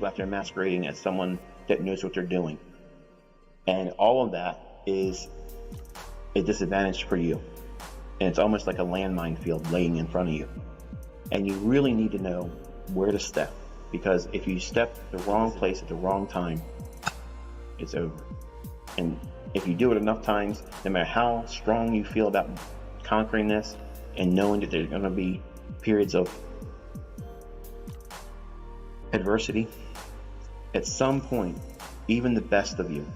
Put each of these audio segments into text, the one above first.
out there masquerading as someone that knows what they're doing. And all of that is a disadvantage for you. And it's almost like a landmine field laying in front of you. And you really need to know where to step, because if you step the wrong place at the wrong time, it's over. And if you do it enough times, no matter how strong you feel about conquering this and knowing that there's going to be periods of adversity, at some point, even the best of you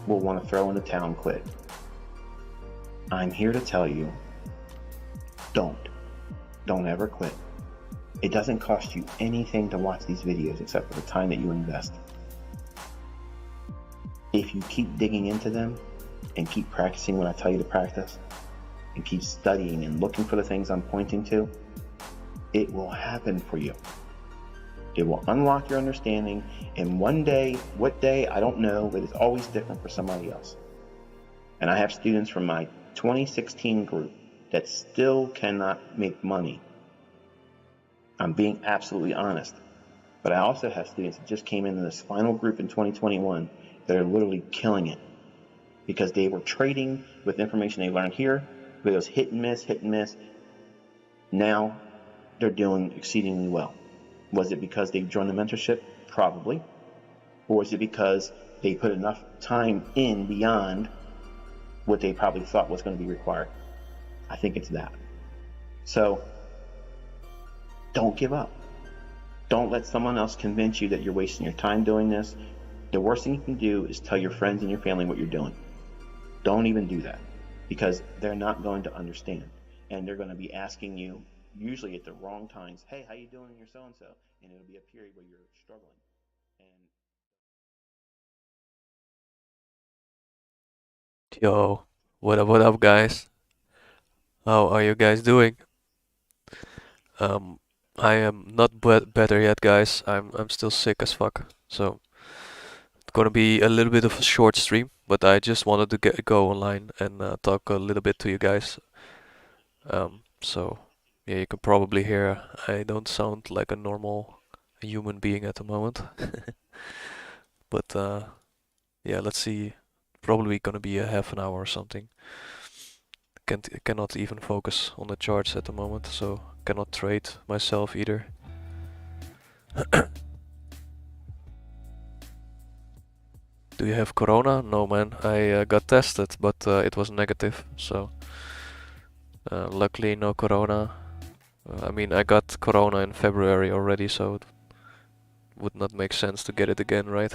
will want to throw in the towel and quit. I'm here to tell you, don't ever quit. It doesn't cost you anything to watch these videos except for the time that you invest. If you keep digging into them and keep practicing what I tell you to practice and keep studying and looking for the things I'm pointing to, it will happen for you. It will unlock your understanding, and one day, what day, I don't know, but it's always different for somebody else. And I have students from my 2016 group that still cannot make money. I'm being absolutely honest. But I also have students that just came into this final group in 2021 that are literally killing it because they were trading with information they learned here, but it was hit and miss. Now they're doing exceedingly well. Was it because they joined the mentorship? Probably. Or is it because they put enough time in beyond what they probably thought was going to be required? I think it's that. So don't give up. Don't let someone else convince you that you're wasting your time doing this. The worst thing you can do is tell your friends and your family what you're doing. Don't even do that, because they're not going to understand. And they're going to be asking you, usually at the wrong times, hey, how you doing? You're so-and-so. And it'll be a period where you're struggling. Yo, what up, guys? How are you guys doing? Um, I am not better yet, guys. I'm still sick as fuck. So it's gonna be a little bit of a short stream, but I just wanted to go online and talk a little bit to you guys. So yeah, you can probably hear I don't sound like a normal human being at the moment. But yeah, let's see. Probably gonna be a half an hour or something. Cannot even focus on the charts at the moment, so cannot trade myself either. Do you have corona? No, man. I got tested, but it was negative, so luckily no corona. I mean, I got corona in February already, so it would not make sense to get it again, right?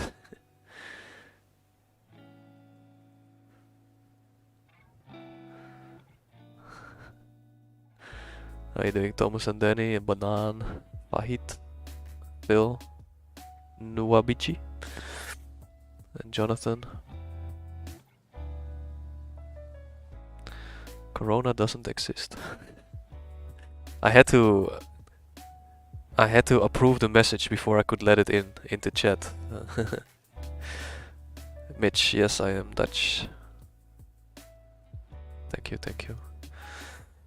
How you doing, Thomas and Danny, and Banan, Fahit, Bill, Nuwabichi, and Jonathan? Corona doesn't exist. I had to approve the message before I could let it into chat. Mitch, yes, I am Dutch. Thank you.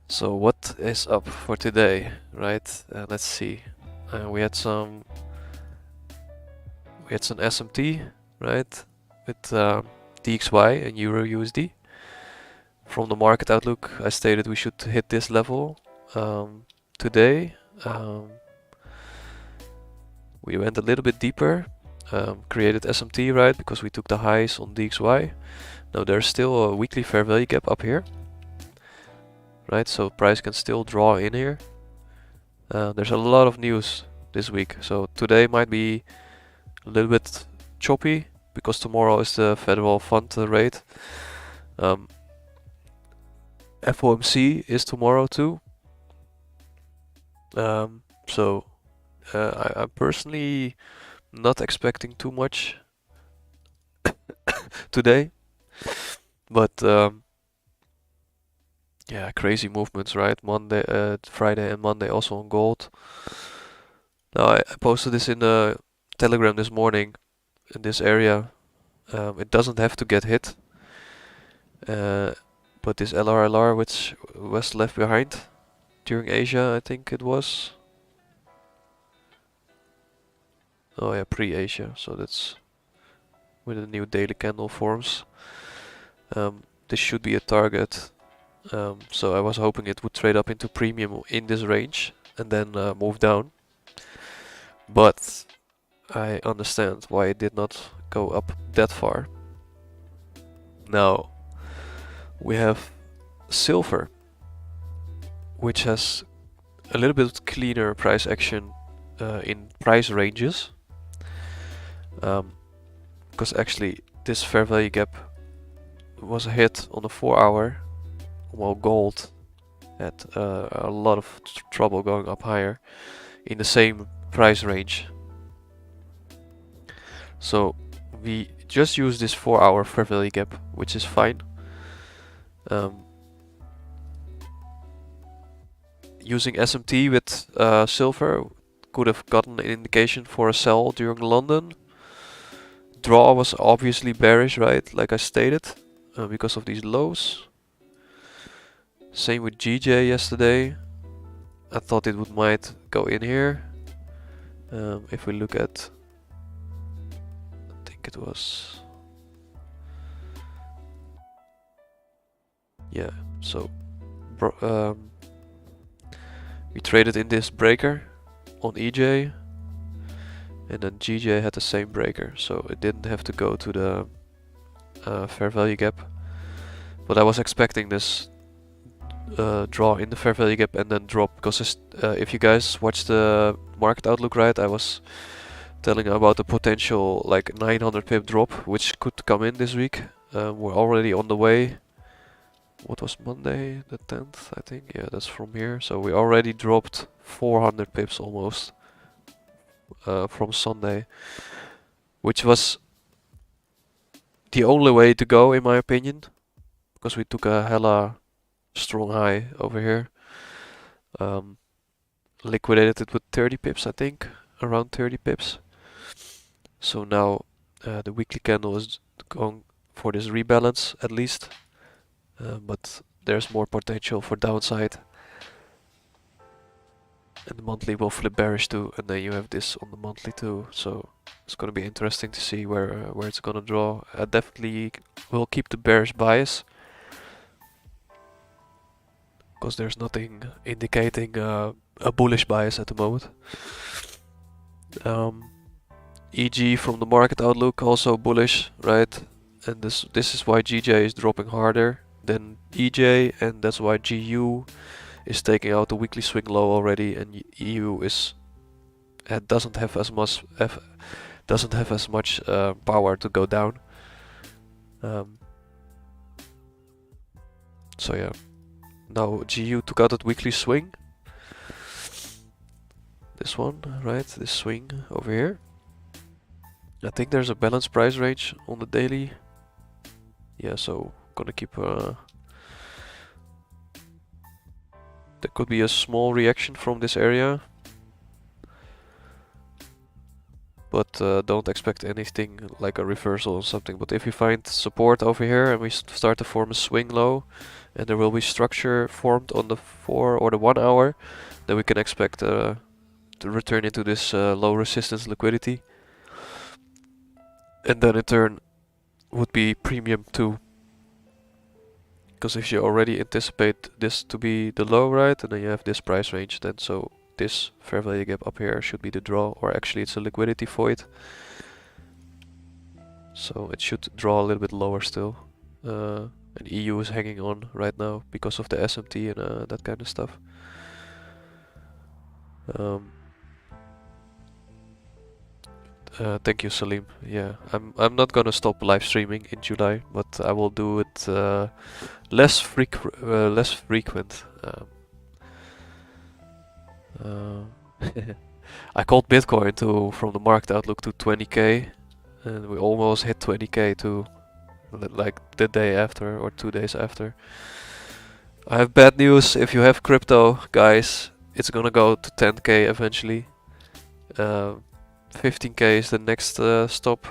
So what is up for today, right? Let's see. We had some SMT, right? With DXY and Euro USD. From the market outlook, I stated we should hit this level today. We went a little bit deeper, created SMT, right? Because we took the highs on DXY. Now there's still a weekly fair value gap up here, right? So price can still draw in here. There's a lot of news this week, so today might be a little bit choppy because tomorrow is the federal fund rate. FOMC is tomorrow too. So I'm personally not expecting too much today, but yeah, crazy movements, right? Monday, Friday and Monday also on gold. Now I posted this in the Telegram this morning in this area. It doesn't have to get hit, but this LRLR which was left behind during Asia, I think it was. Oh yeah, pre-Asia, so that's with the new daily candle forms. This should be a target. So I was hoping it would trade up into premium in this range and then move down. But I understand why it did not go up that far. Now we have silver, which has a little bit cleaner price action in price ranges. Because actually this fair value gap was a hit on the 4 hour, while gold had a lot of trouble going up higher in the same price range. So we just use this 4 hour fair value gap, which is fine. Using SMT with silver could have gotten an indication for a sell during London. Draw was obviously bearish, right? Like I stated, because of these lows. Same with GJ yesterday. I thought it might go in here. If we look at, I think it was, yeah. So we traded in this breaker on EJ, and then GJ had the same breaker, so it didn't have to go to the fair value gap. But I was expecting this draw in the fair value gap and then drop, because if you guys watched the market outlook, right, I was telling about the potential like 900 pip drop which could come in this week. We're already on the way. What was Monday the 10th, I think? Yeah, that's from here. So we already dropped 400 pips almost from Sunday, which was the only way to go in my opinion, because we took a hella strong high over here. Liquidated it with 30 pips, I think, around 30 pips. So now the weekly candle is going for this rebalance at least, but there's more potential for downside. And the monthly will flip bearish too, and then you have this on the monthly too. So it's gonna be interesting to see where it's gonna draw. I definitely will keep the bearish bias, because there's nothing indicating a bullish bias at the moment. EG from the market outlook also bullish, right? And this is why GJ is dropping harder than EJ, and that's why GU is taking out the weekly swing low already, and EU is doesn't have as much power to go down. So yeah, now GU took out that weekly swing. This one, right? This swing over here. I think there's a balanced price range on the daily. Yeah, so gonna keep there could be a small reaction from this area, but don't expect anything like a reversal or something. But if we find support over here and we start to form a swing low, and there will be structure formed on the 4 or the 1 hour, then we can expect to return into this low resistance liquidity, and then in turn would be premium too. Because if you already anticipate this to be the low, right, and then you have this price range, then so this fair value gap up here should be the draw, or actually it's a liquidity void. So it should draw a little bit lower still. And EU is hanging on right now because of the SMT and that kind of stuff. Thank you, Salim. Yeah, I'm not gonna stop live streaming in July, but I will do it less frequent. I called Bitcoin from the market outlook to 20k, and we almost hit 20k too, like the day after or 2 days after. I have bad news. If you have crypto, guys, it's gonna go to 10k eventually. 15k is the next stop,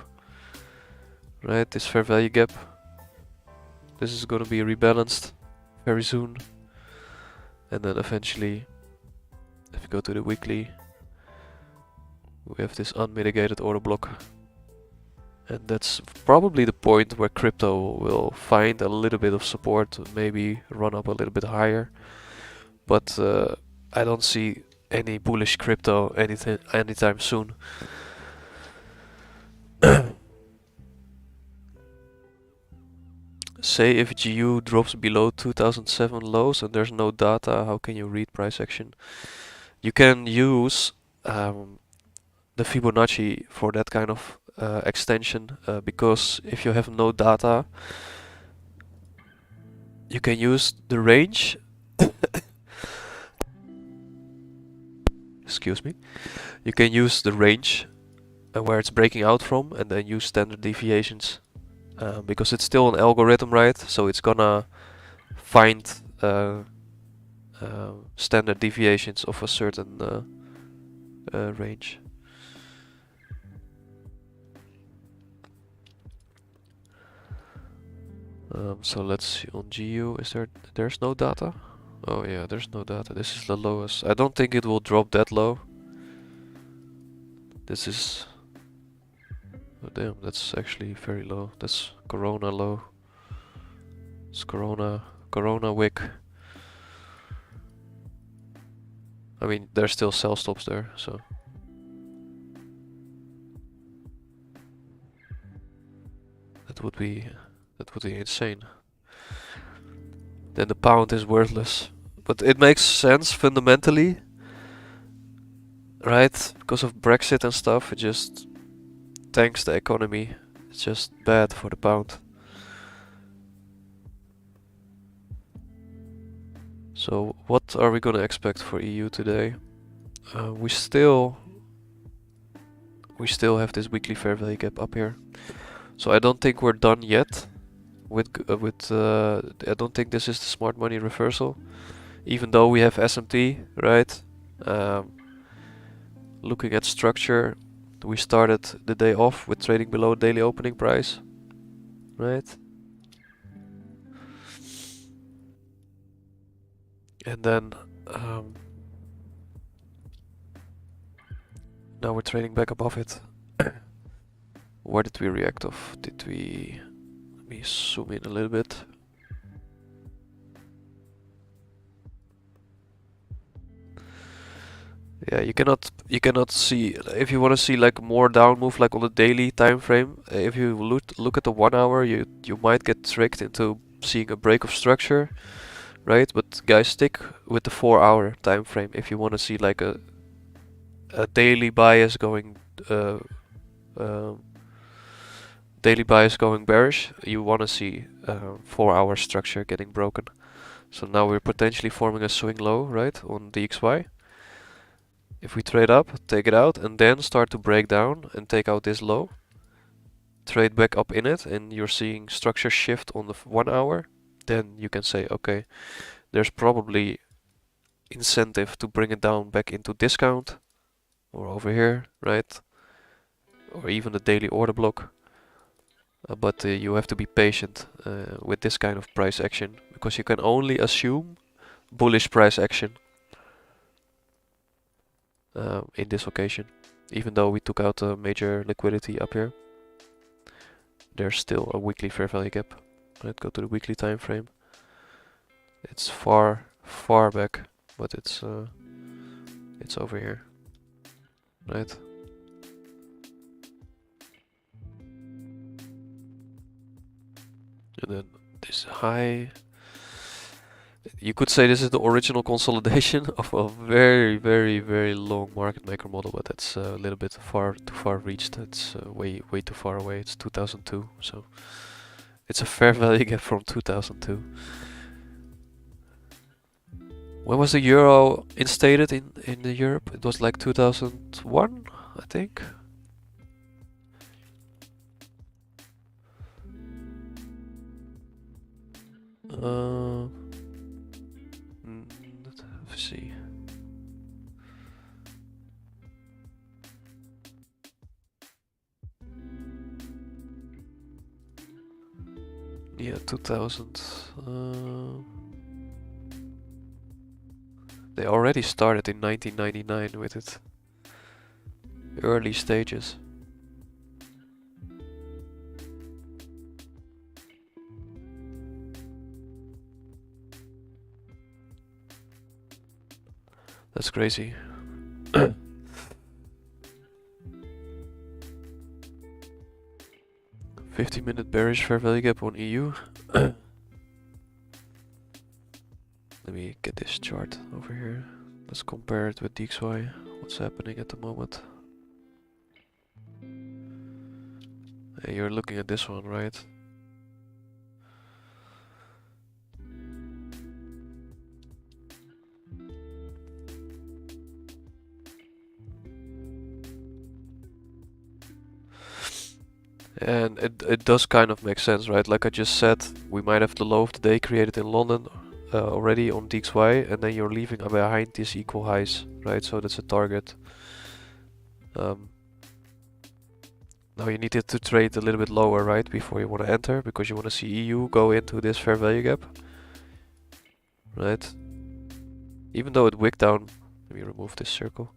right? This fair value gap. This is gonna be rebalanced very soon, and then eventually, if you go to the weekly, We have this unmitigated order block. And that's probably the point where crypto will find a little bit of support, maybe run up a little bit higher. But I don't see any bullish crypto anytime soon. Say if GU drops below 2007 lows and there's no data, how can you read price action? You can use the Fibonacci for that kind of extension, because if you have no data, you can use the range. Excuse me. You can use the range where it's breaking out from, and then use standard deviations, because it's still an algorithm, right? So it's gonna find standard deviations of a certain range. So let's see on GU. There's no data? Oh yeah, there's no data. This is the lowest. I don't think it will drop that low. This is... Oh damn, that's actually very low. That's Corona low. It's Corona wick. I mean, there's still sell stops there, so... That would be insane. Then the pound is worthless. But it makes sense fundamentally, right? Because of Brexit and stuff, it just tanks the economy. It's just bad for the pound. So what are we gonna expect for EU today? We still have this weekly fair value gap up here. So I don't think we're done yet with I don't think this is the smart money reversal, even though we have SMT, right? Looking at structure, we started the day off with trading below daily opening price, right? And then now we're trading back above it. Where did we react off? Let me zoom in a little bit. Yeah, you cannot see, if you want to see like more down move like on the daily time frame, if you look at the 1 hour, you might get tricked into seeing a break of structure, right? But guys, stick with the 4 hour time frame if you want to see like a daily bias going bearish. You want to see 4 hour structure getting broken. So now we're potentially forming a swing low, right, on DXY. If we trade up, take it out, and then start to break down and take out this low, trade back up in it, and you're seeing structure shift on the 1 hour, then you can say, okay, there's probably incentive to bring it down back into discount, or over here, right, or even the daily order block. But you have to be patient with this kind of price action, because you can only assume bullish price action in this occasion. Even though we took out a major liquidity up here, there's still a weekly fair value gap. Let's go to the weekly time frame. It's far back, but it's over here, right? And then this high, you could say this is the original consolidation of a very long market maker model, but that's a little bit too far reached. It's way too far away. It's 2002, so it's a fair value gap from 2002. When was the euro instated in Europe? It was like 2001, I think. Let's see. Yeah, 2000. They already started in 1999 with it. Early stages. That's crazy. 50-minute bearish fair value gap on EU. Let me get this chart over here. Let's compare it with DXY. What's happening at the moment? Hey, you're looking at this one, right? And it does kind of make sense, right? Like I just said, we might have the low of the day created in London already on DXY, and then you're leaving behind these equal highs, right? So that's a target. Now you need it to trade a little bit lower, right? Before you want to enter, because you want to see EU go into this fair value gap, right? Even though it wicked down, let me remove this circle.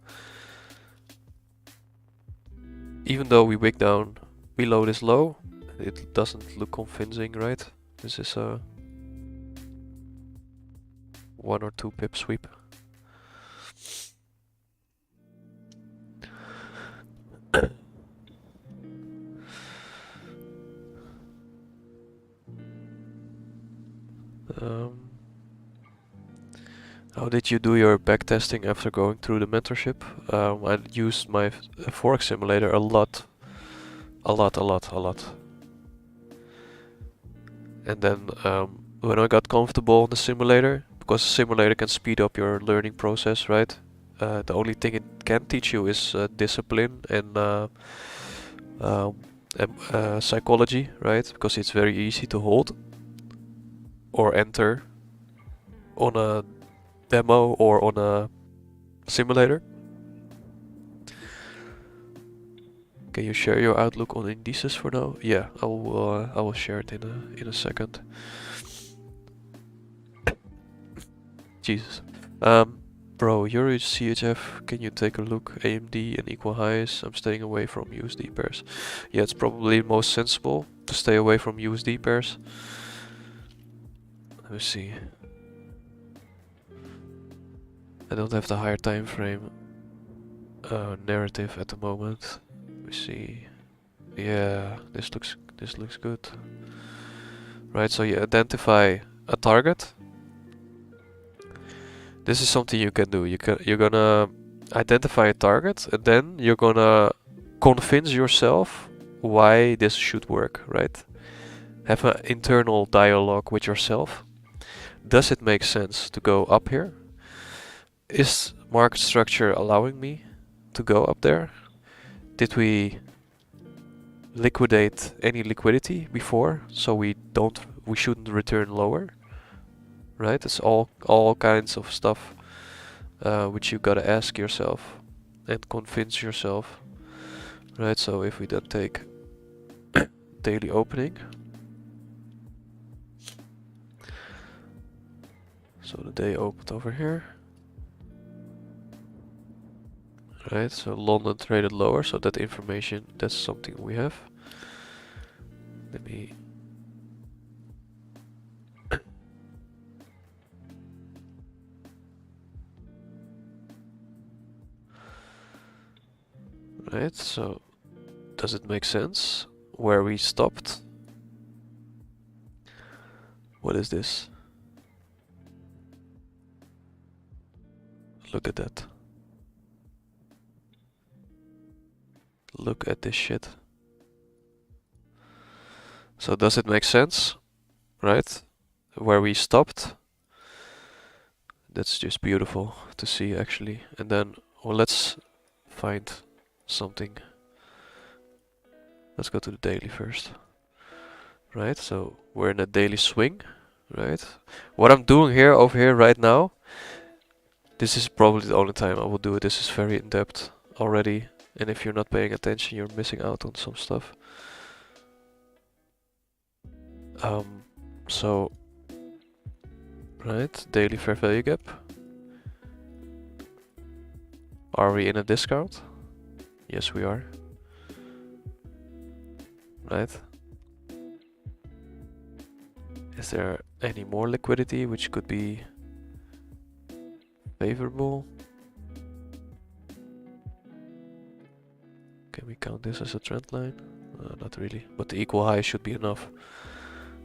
Even though we wick down below this low, it doesn't look convincing, right? This is a 1 or 2 pip sweep. How did you do your backtesting after going through the mentorship? I used my Forex simulator a lot. And then when I got comfortable in the simulator, because the simulator can speed up your learning process, right? The only thing it can teach you is discipline and psychology, right? Because it's very easy to hold or enter on a demo or on a simulator. Can you share your outlook on indices for now? Yeah, I will share it in a second. Jesus. Bro, Euro CHF, can you take a look? AMD and equal highs. I'm staying away from USD pairs. Yeah, it's probably most sensible to stay away from USD pairs. Let me see. I don't have the higher time frame narrative at the moment. Let me see. Yeah, this looks good. Right, so you identify a target. This is something you can do. You're gonna identify a target, and then you're gonna convince yourself why this should work, right? Have an internal dialogue with yourself. Does it make sense to go up here? Is market structure allowing me to go up there? Did we liquidate any liquidity before, so we shouldn't return lower? Right? It's all kinds of stuff which you gotta ask yourself and convince yourself. Right? So if we then take daily opening, so the day opened over here. Right, so London traded lower, so that information, that's something we have. Let me right, so does it make sense where we stopped? What is this? Look at that. Look at this shit. So does it make sense? Right? Where we stopped. That's just beautiful to see actually. And then, well, let's find something. Let's go to the daily first. Right, so we're in a daily swing. Right? What I'm doing here, over here right now, this is probably the only time I will do it. This is very in-depth already. And if you're not paying attention, you're missing out on some stuff. So, right, daily fair value gap. Are we in a discount? Yes, we are. Right? Is there any more liquidity which could be favorable? Can we count this as a trend line? Not really, but the equal high should be enough.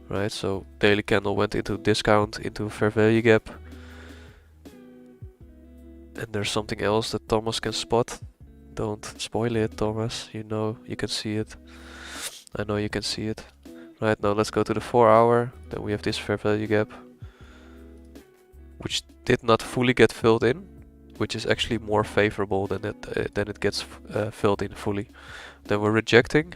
Right, so daily candle went into discount, into fair value gap. And there's something else that Thomas can spot. Don't spoil it, Thomas. You know, you can see it. I know you can see it. Right, now let's go to the 4 hour. Then we have this fair value gap, which did not fully get filled in, which is actually more favorable than it gets filled in fully. Then we're rejecting.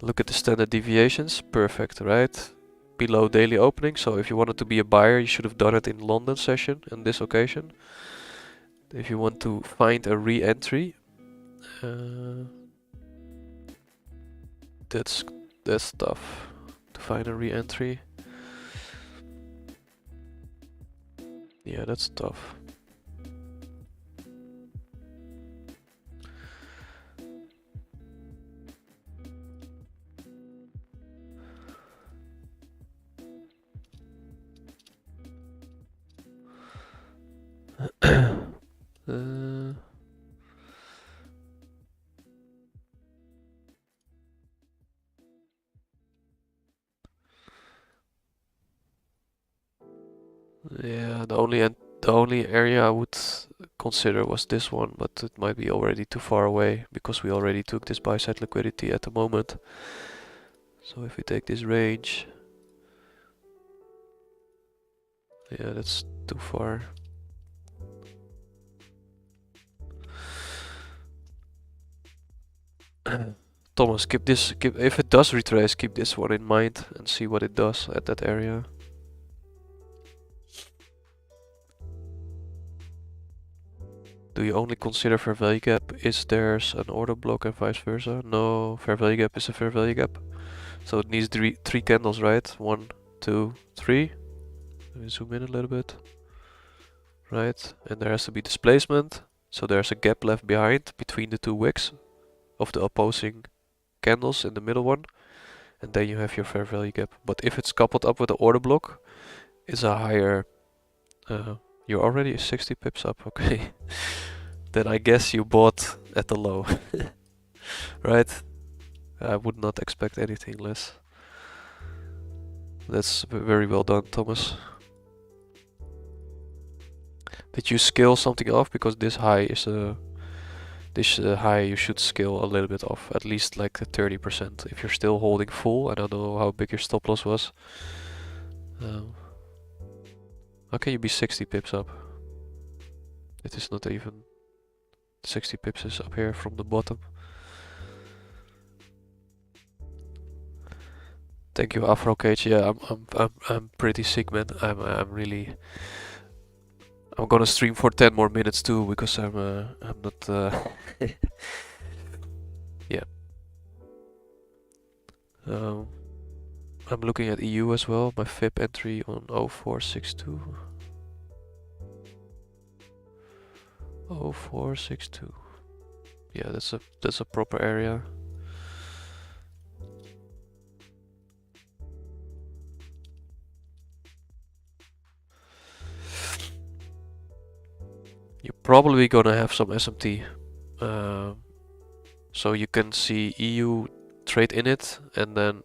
Look at the standard deviations. Perfect, right? Below daily opening. So if you wanted to be a buyer, you should have done it in London session on this occasion. If you want to find a re-entry, that's tough to find a re-entry. Yeah, that's tough. Yeah, the only area I would consider was this one, but it might be already too far away because we already took this buy side liquidity at the moment. So if we take this range, yeah, that's too far. Thomas, if it does retrace, keep this one in mind and see what it does at that area. Do you only consider fair value gap? Is there's an order block and vice versa? No, fair value gap is a fair value gap. So it needs three candles, right? 1, 2, 3. Let me zoom in a little bit. Right, and there has to be displacement. So there's a gap left behind between the two wicks of the opposing candles in the middle one. And then you have your fair value gap. But if it's coupled up with the order block, it's a higher... you're already 60 pips up, okay. Then I guess you bought at the low. Right? I would not expect anything less. That's very well done, Thomas. Did you scale something off? Because this high is this high you should scale a little bit off, at least like 30%. If you're still holding full, I don't know how big your stop loss was. How can you be 60 pips up? It is not even 60 pips is up here from the bottom. Thank you, Afro Cage. Yeah, I'm pretty sick, man. I'm really. I'm gonna stream for 10 more minutes too because I'm not. Yeah. I'm looking at EU as well. My FIP entry on 0462. 0462. Yeah, that's a proper area. You're probably gonna have some SMT, so you can see EU trade in it, and then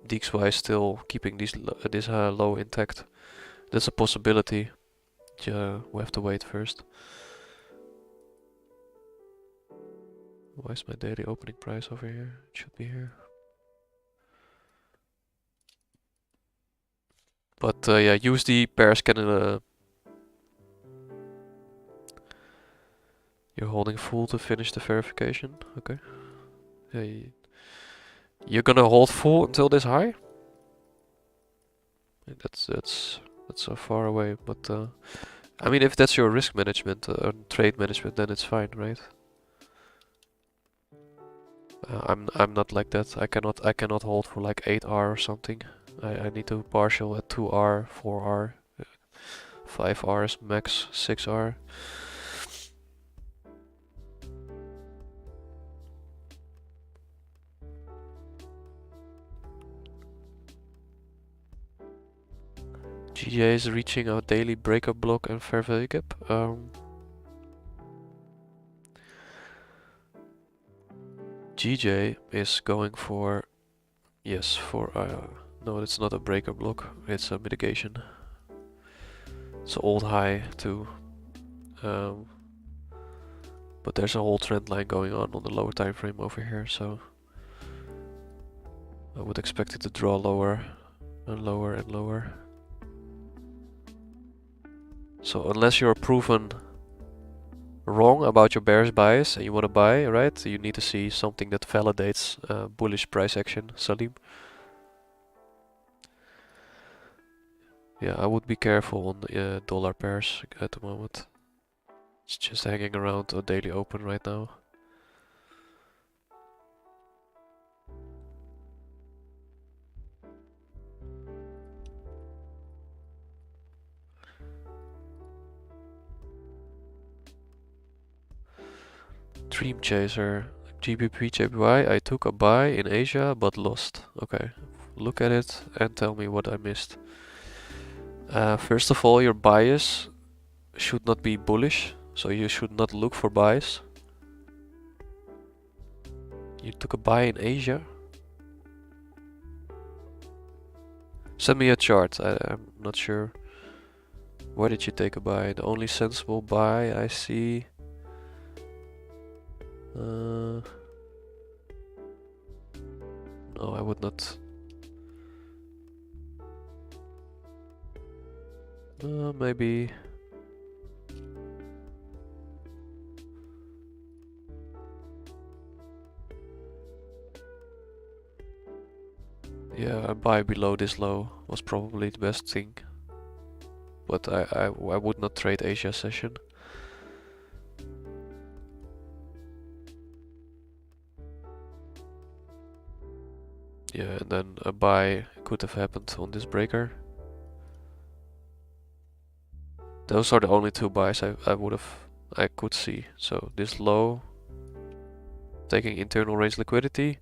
DXY still keeping this low intact. That's a possibility. Yeah, we have to wait first. Why is my daily opening price over here? It should be here. But yeah, use the pair scanner. You're holding full to finish the verification. Okay. Yeah, you're gonna hold full until this high? That's so far away. But I mean, if that's your risk management or trade management, then it's fine, right? I'm not like that. I cannot hold for like 8R or something. I need to partial at 2R, 4R, 5R is max, 6R. GJ is reaching our daily breakup block and fair value gap. GJ is going for, yes, for, no, it's not a breakup block, it's a mitigation. It's an old high too. But there's a whole trend line going on the lower time frame over here, so I would expect it to draw lower and lower and lower. So unless you're proven wrong about your bearish bias and you want to buy, right, you need to see something that validates bullish price action, Salim. Yeah, I would be careful on the dollar pairs at the moment. It's just hanging around a daily open right now. Dream Chaser, GBP JPY, I took a buy in Asia but lost. Okay, look at it and tell me what I missed. First of all, your bias should not be bullish, so you should not look for buys. You took a buy in Asia? Send me a chart, I'm not sure. Where did you take a buy? The only sensible buy I see... no, I would not. Maybe... Yeah, a buy below this low was probably the best thing. But I would not trade Asia session. Yeah, and then a buy could have happened on this breaker. Those are the only two buys I could see. So this low, taking internal range liquidity,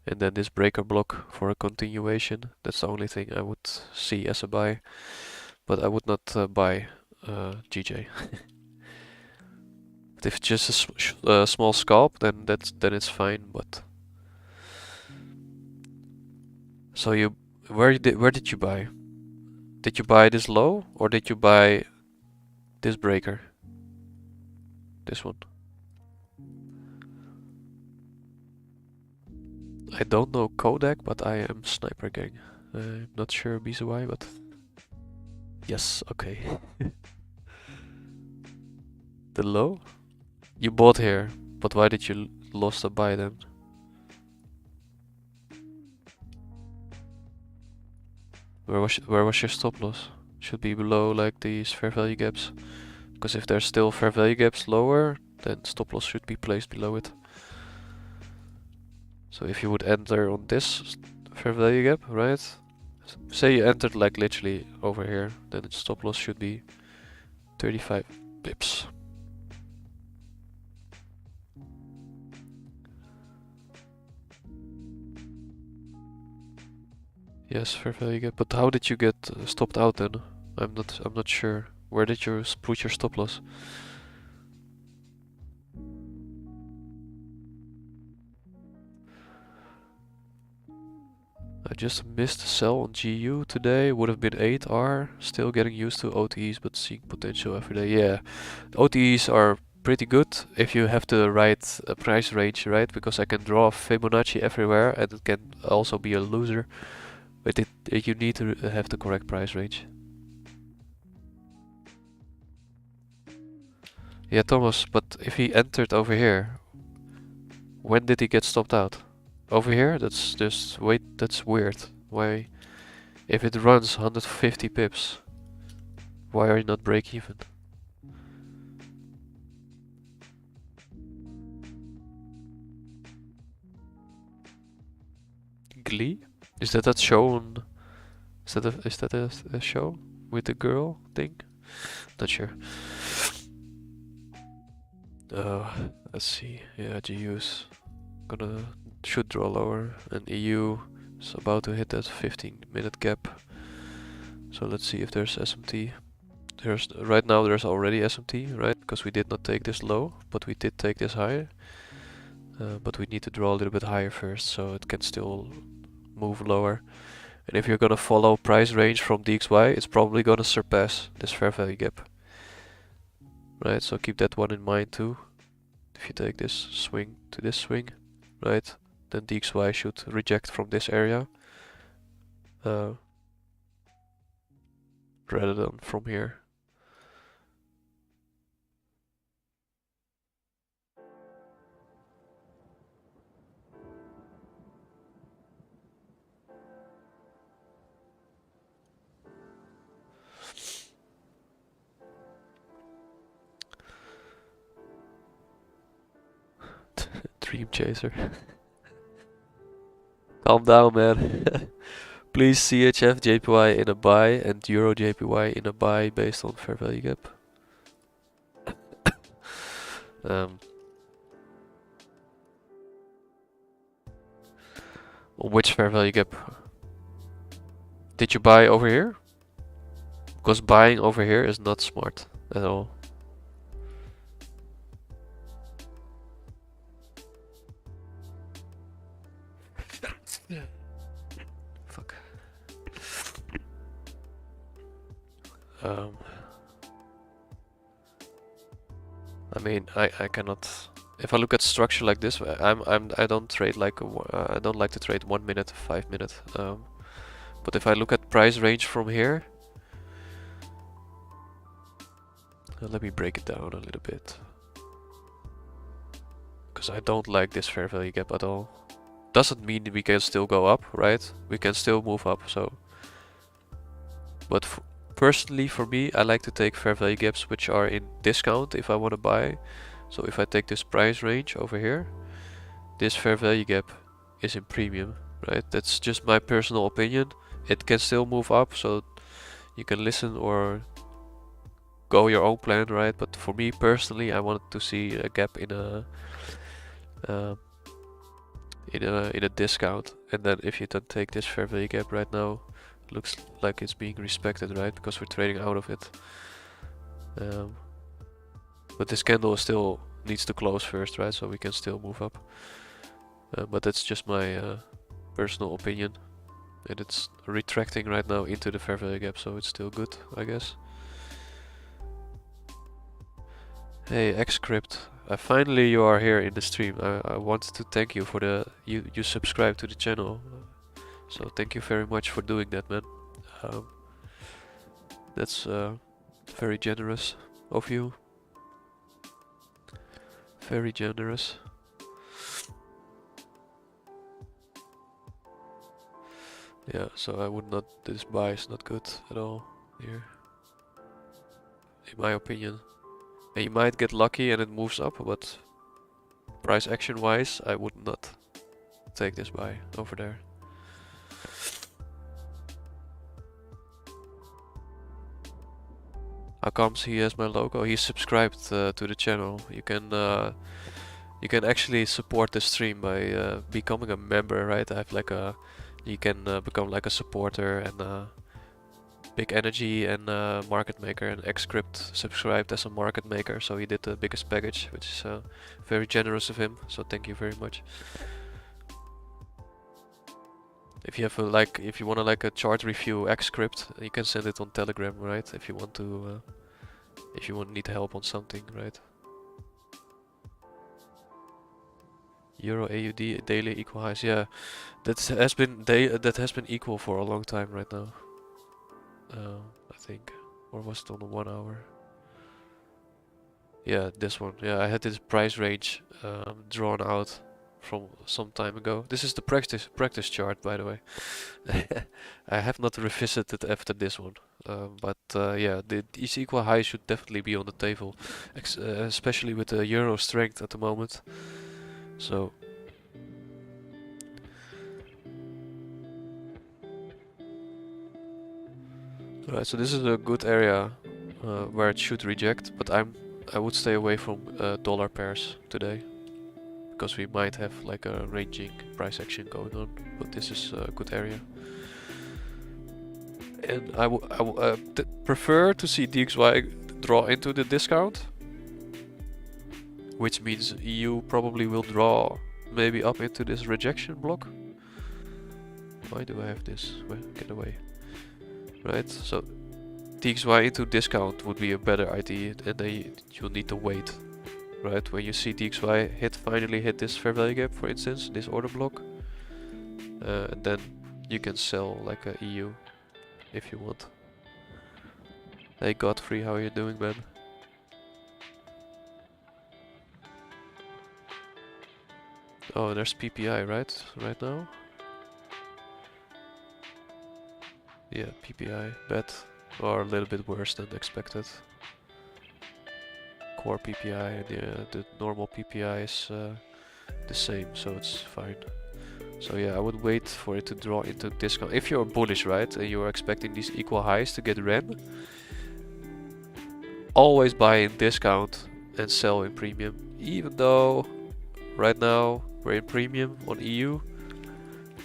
and then this breaker block for a continuation. That's the only thing I would see as a buy, but I would not buy GJ. But if it's just a small scalp, then it's fine. But so where did you buy? Did you buy this low or did you buy this breaker? This one. I don't know Kodak, but I am Sniper Gang. I'm not sure BZY, but yes, okay. The low? You bought here, but why did you lost a buy then? Where was your stop loss? Should be below like these fair value gaps. Because if there's still fair value gaps lower, then stop loss should be placed below it. So if you would enter on this fair value gap, right? Say you entered like literally over here, then its stop loss should be 35 pips. Yes, fair value gap. But how did you get stopped out then? I'm not sure. Where did you put your stop loss? I just missed a sell on GU today. Would have been 8R. Still getting used to OTEs, but seeing potential every day. Yeah, the OTEs are pretty good if you have the right price range, right? Because I can draw Fibonacci everywhere, and it can also be a loser. But you need to have the correct price range. Yeah, Thomas, but if he entered over here, when did he get stopped out? Over here? That's just, wait, that's weird. Why, if it runs 150 pips, why are you not break even? Glee? Is that show on... Is that a show with the girl thing? Not sure. Let's see. Yeah, GU's should draw lower, and EU is about to hit that 15-minute gap. So let's see if there's SMT. Right now there's already SMT, right? Because we did not take this low, but we did take this high. But we need to draw a little bit higher first, so it can still move lower. And if you're gonna follow price range from DXY, it's probably gonna surpass this fair value gap. Right, so keep that one in mind too. If you take this swing to this swing, right, then DXY should reject from this area. Rather than from here. Dream chaser. Calm down, man. Please CHF JPY in a buy and Euro JPY in a buy based on fair value gap. On which fair value gap? Did you buy over here? Because buying over here is not smart at all. Fuck. I mean, I cannot. If I look at structure like this, I don't trade like I don't like to trade 1 minute, 5 minute. But if I look at price range from here, let me break it down a little bit, because I don't like this fair value gap at all. Doesn't mean we can still go up, right? We can still move up. So, but personally for me, I like to take fair value gaps which are in discount if I want to buy. So if I take this price range over here, this fair value gap is in premium, right? That's just my personal opinion. It can still move up, so you can listen or go your own plan, right? But for me personally, I wanted to see a gap in a discount, and then if you don't take this fair value gap right now, looks like it's being respected, right? Because we're trading out of it. But this candle still needs to close first, right? So we can still move up. But that's just my personal opinion. And it's retracting right now into the fair value gap, so it's still good, I guess. Hey, Xscript. Finally you are here in the stream. I wanted to thank you for you subscribe to the channel. So thank you very much for doing that, man. That's very generous of you. Very generous. Yeah, so I would not. This buy is not good at all here, in my opinion. And you might get lucky and it moves up, but price action wise, I would not take this buy over there. How comes he has my logo? He's subscribed to the channel. You can actually support the stream by becoming a member, right? I have like you can become like a supporter, and Big Energy and Market Maker and Xscript subscribed as a market maker, so he did the biggest package, which is very generous of him. So thank you very much. If you have if you want to like a chart review Xscript, you can send it on Telegram, right? If you want to, if you need help on something, right? Euro AUD daily equal highs, yeah, that has been equal for a long time right now. I think, or was it on the 1 hour? Yeah, this one. Yeah, I had this price range drawn out from some time ago. This is the practice chart, by the way. I have not revisited after this one, but yeah, these equal highs should definitely be on the table, especially with the euro strength at the moment. So. Right, so this is a good area where it should reject, but I would stay away from dollar pairs today, because we might have like a ranging price action going on, but this is a good area. And I would prefer to see DXY draw into the discount, which means EU probably will draw maybe up into this rejection block. Why do I have this? Well, get away. Right, so DXY into discount would be a better idea, and then you'll need to wait. Right, when you see DXY finally hit this fair value gap, for instance, this order block, and then you can sell like a EU if you want. Hey Godfrey, how are you doing, man? Oh, there's PPI, right? Right now? Yeah, PPI, bad, or a little bit worse than expected. Core PPI, the normal PPI is the same, so it's fine. So yeah, I would wait for it to draw into discount. If you're bullish, right, and you're expecting these equal highs to get ran, always buy in discount and sell in premium. Even though right now we're in premium on EU,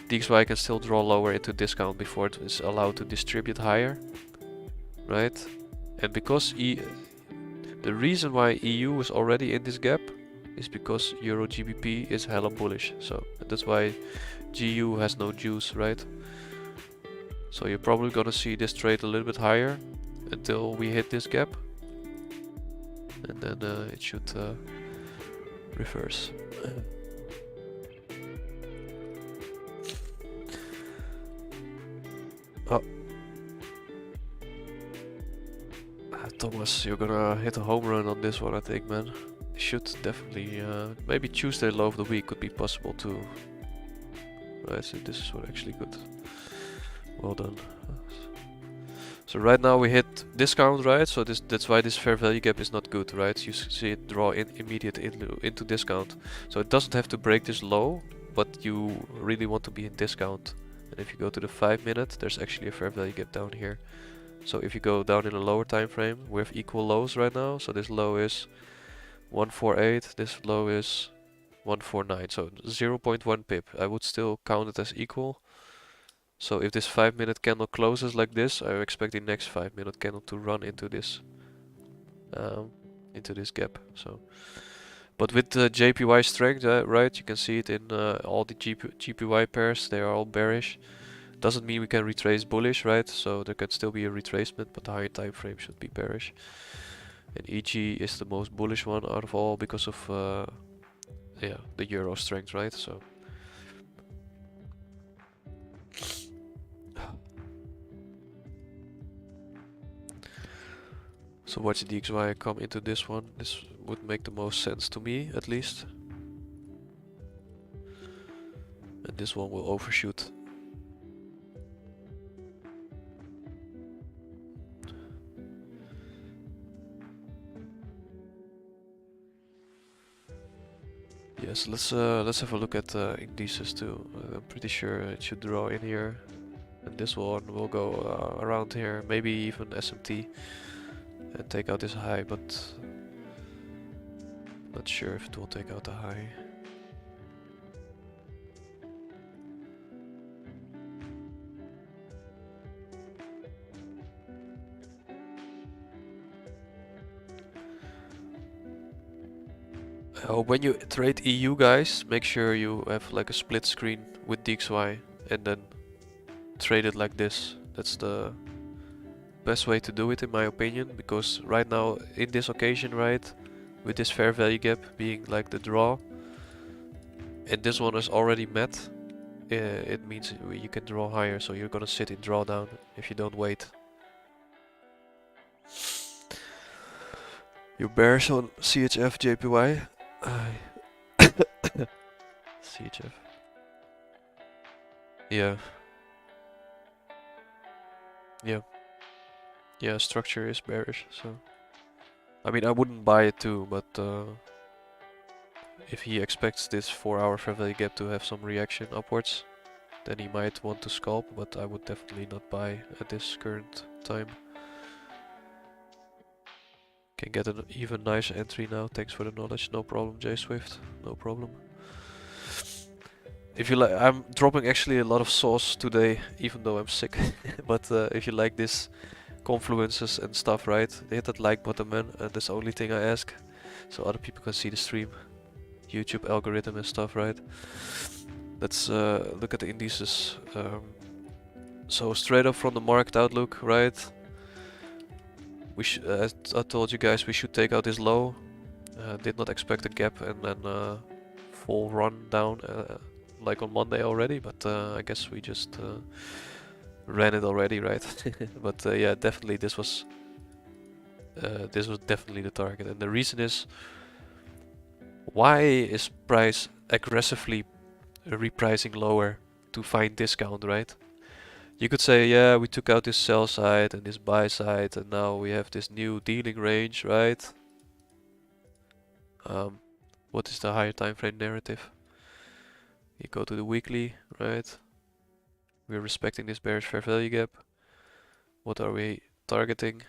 DXY can still draw lower into discount before it is allowed to distribute higher, right? And because the reason why EU is already in this gap is because Euro GBP is hella bullish, so that's why GU has no juice, right? So you're probably gonna see this trade a little bit higher until we hit this gap, and then it should reverse. Oh, Thomas, you're gonna hit a home run on this one, I think, man. You should definitely, maybe Tuesday low of the week could be possible too. Right, so this is what actually good. Well done. So right now we hit discount, right? So that's why this fair value gap is not good, right? You see it draw in immediate into discount. So it doesn't have to break this low, but you really want to be in discount. And if you go to the 5-minute, there's actually a fair value gap down here. So if you go down in a lower time frame, we have equal lows right now. So this low is 148, this low is 149. So 0.1 pip. I would still count it as equal. So if this 5-minute candle closes like this, I expect the next 5-minute candle to run into this gap. So, but with the JPY strength, right? You can see it in all the GPY pairs. They are all bearish. Doesn't mean we can retrace bullish, right? So there can still be a retracement, but the higher time frame should be bearish. And EG is the most bullish one out of all because of yeah, the euro strength, right? So. So watch DXY come into this one. This would make the most sense to me, at least. And this one will overshoot. Yes, let's have a look at Indices too. I'm pretty sure it should draw in here, and this one will go around here, maybe even SMT, and take out this high, but not sure if it will take out the high. When you trade EU, guys, make sure you have like a split screen with DXY and then trade it like this. That's the best way to do it in my opinion, because right now in this occasion, right, with this fair value gap being like the draw, and this one is already met, it means you can draw higher, so you're gonna sit in drawdown if you don't wait. You're bearish on CHF JPY. CHF. Yeah. Yeah. Yeah, structure is bearish, so. I mean, I wouldn't buy it too, but if he expects this 4-hour fair value gap to have some reaction upwards, then he might want to scalp, but I would definitely not buy at this current time. Can get an even nicer entry now, thanks for the knowledge. No problem, J Swift, no problem. if you like, I'm dropping actually a lot of sauce today, even though I'm sick. But if you like this confluences and stuff, right? Hit that like button, man. That's the only thing I ask, so other people can see the stream. YouTube algorithm and stuff, right? Let's look at the indices. So straight up from the market outlook, right? We as I told you guys, we should take out this low. Did not expect a gap and then full run down like on Monday already, but I guess we just ran it already, right? But yeah, definitely this was definitely the target, and the reason is, why is price aggressively repricing lower to find discount, right? You could say, yeah, we took out this sell side and this buy side, and now we have this new dealing range, right? What is the higher time frame narrative? You go to the weekly, right? We're respecting this bearish fair value gap. What are we targeting?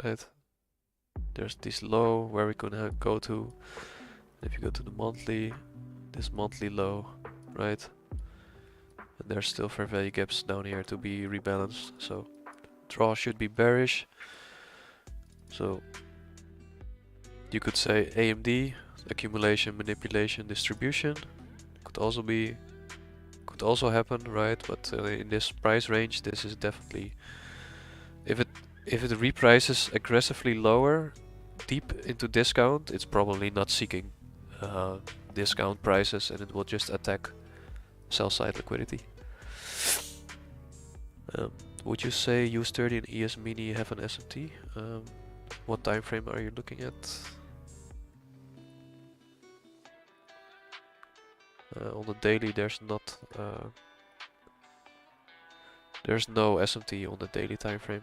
Right? There's this low where we're gonna go to. If you go to the monthly, this monthly low, right? And there's still fair value gaps down here to be rebalanced. So draw should be bearish. So you could say AMD, accumulation, manipulation, distribution. Could also happen, right? But in this price range, this is definitely, if it reprices aggressively lower, deep into discount, it's probably not seeking discount prices, and it will just attack sell side liquidity. Would you say US30 and ES Mini have an SMT? What time frame are you looking at? On the daily, there's no SMT on the daily time frame.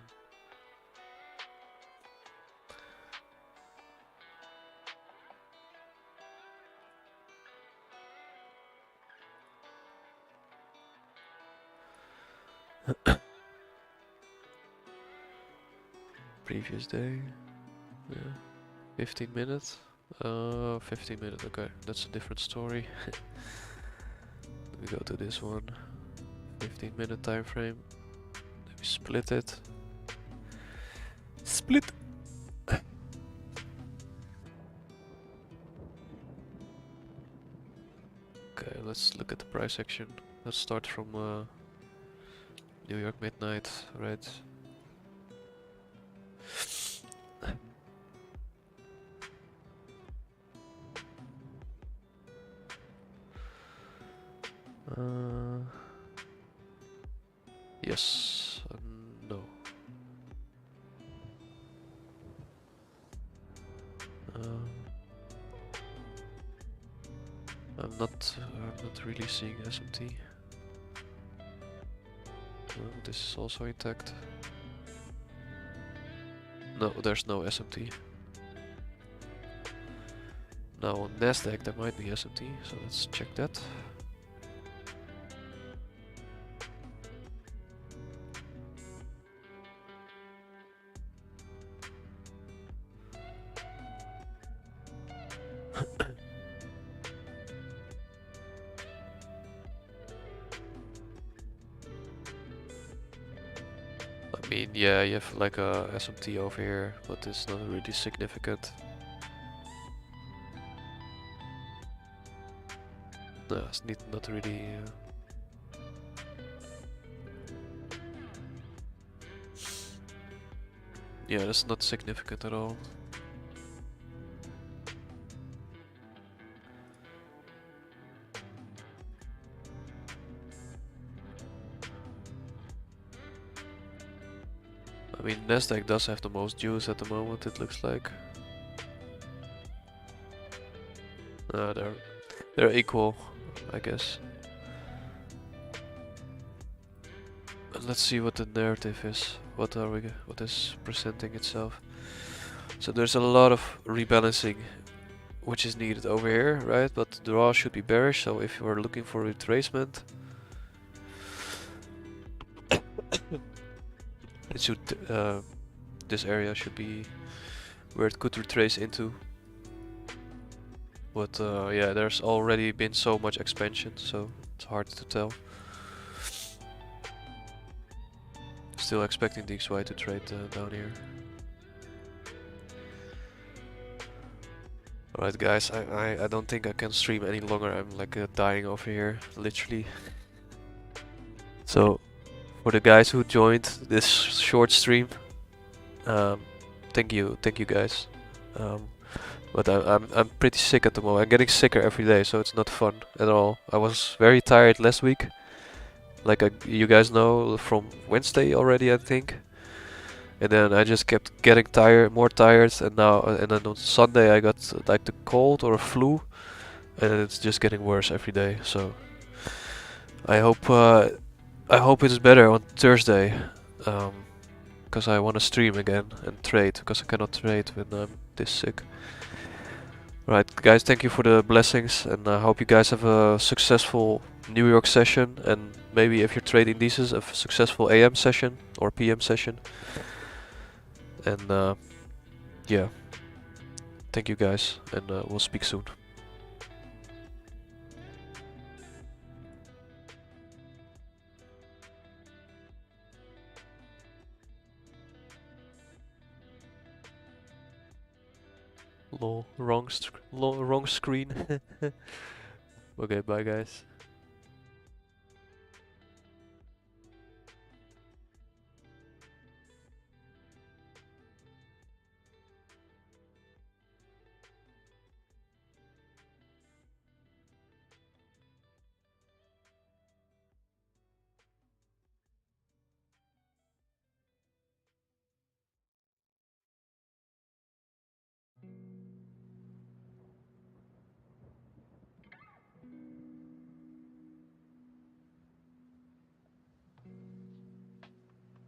Previous day, yeah, 15 minutes. 15 minutes, okay, that's a different story. We go to this one, 15-minute time frame. Then we split it. Split. Okay, let's look at the price action. Let's start from New York midnight, right? Yes, no. I'm not really seeing SMT. This is also intact. No, there's no SMT. Now on Nasdaq there might be SMT, so let's check that. I mean, yeah, you have like a SMT over here, but it's not really significant. No, it's not really. Yeah, that's not significant at all. I mean, Nasdaq does have the most juice at the moment, it looks like. They're equal, I guess. And let's see what the narrative is. What is presenting itself? So there's a lot of rebalancing which is needed over here, right? But the draw should be bearish, so if you are looking for retracement, it should this area should be where it could retrace into. But yeah, there's already been so much expansion, so it's hard to tell. Still expecting DXY to trade down here. Alright guys, I don't think I can stream any longer. I'm like dying over here, literally. So, for the guys who joined this short stream, thank you guys. But I'm pretty sick at the moment. I'm getting sicker every day, so it's not fun at all. I was very tired last week, like you guys know from Wednesday already, I think. And then I just kept getting tired, more tired, and now and then on Sunday I got like the cold or a flu, and it's just getting worse every day. So I hope it's better on Thursday, because I want to stream again and trade, because I cannot trade when I'm this sick. Right, guys, thank you for the blessings, and I hope you guys have a successful New York session, and maybe if you're trading Indices, a successful AM session or PM session. And yeah, thank you guys, and we'll speak soon. Lol, wrong screen. Okay, bye guys.